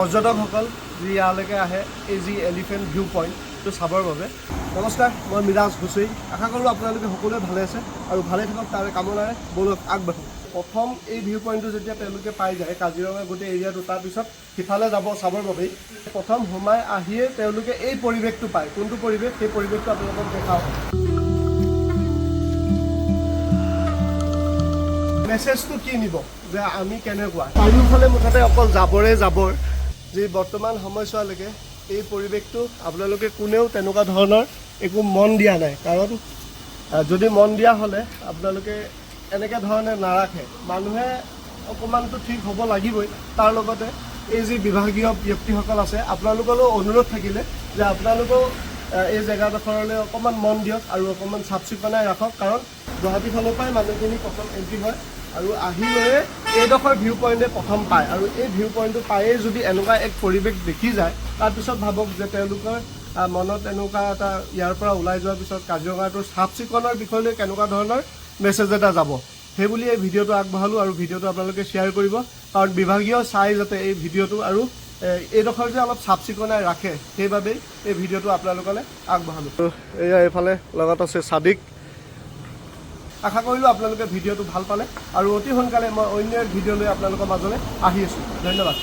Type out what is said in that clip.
পৰ্যটকসকল যি ইয়ালৈকে আহে এই যি এলিফেণ্ট ভিউ পইণ্টটো চাবৰ বাবে। নমস্কাৰ, মই মিৰাজ হুছেইন। আশা কৰোঁ আপোনালোকে সকলোৱে ভালে আছে আৰু ভালে থাকক তাৰে কামনাৰে বলক আগবাঢ়ো। প্ৰথম এই ভিউ পইণ্টটো যেতিয়া তেওঁলোকে পাই যায় কাজিৰঙা গোটেই এৰিয়াটো, তাৰপিছত সিফালে যাব চাবৰ বাবেই প্ৰথম সোমাই আহিয়ে তেওঁলোকে এই পৰিৱেশটো পায়। কোনটো পৰিৱেশ, সেই পৰিৱেশটো আপোনালোকক দেখাওঁ। মেছেজটো কি নিব যে আমি কেনেকুৱা, চাৰিওফালে মুঠতে অকল জাবৰে জাবৰ। যি বৰ্তমান সময়ছোৱালৈকে এই পৰিৱেশটো আপোনালোকে কোনেও তেনেকুৱা ধৰণৰ একো মন দিয়া নাই। কাৰণ যদি মন দিয়া হ'লে আপোনালোকে এনেকৈ ধৰণে নাৰাখে। মানুহে অকণমানটো ঠিক হ'ব লাগিবই। তাৰ লগতে এই যি বিভাগীয় ব্যক্তিসকল আছে, আপোনালোকলৈও অনুৰোধ থাকিলে যে আপোনালোকেও এই জেগাডোখৰলৈ অকণমান মন দিয়ক আৰু অকণমান চাফ চিকুণাই ৰাখক। কাৰণ গুৱাহাটীৰ ফালৰ পৰাই মানুহখিনি প্ৰথম এণ্ট্ৰি হয় আৰু আহি লৈয়ে এইডোখৰ ভিউ পইণ্টে প্ৰথম পায়। আৰু এই ভিউ পইণ্টটো পায়েই যদি এনেকুৱা এক পৰিৱেশ দেখি যায়, তাৰপিছত ভাবক যে তেওঁলোকৰ মনত এনেকুৱা এটা ইয়াৰ পৰা ওলাই যোৱাৰ পিছত কাজিৰঙাটোৰ চাফ চিকুণৰ বিষয়লৈ কেনেকুৱা ধৰণৰ মেছেজ এটা যাব। সেইবুলি এই ভিডিঅ'টো আগবঢ়ালোঁ আৰু ভিডিঅ'টো আপোনালোকে শ্বেয়াৰ কৰিব। কাৰণ বিভাগীয় চাই যাতে এই ভিডিঅ'টো আৰু এইডোখৰ যে অলপ চাফ চিকুণাই ৰাখে, সেইবাবেই এই ভিডিঅ'টো আপোনালোকলৈ আগবঢ়ালোঁ। এয়া এইফালে লগত আছে ছাদিক। আশা কৰিলোঁ আপোনালোকে ভিডিঅ'টো ভাল পালে আৰু অতি সোনকালে মই অন্য এক ভিডিঅ' লৈ আপোনালোকৰ মাজলৈ আহি আছোঁ। ধন্যবাদ।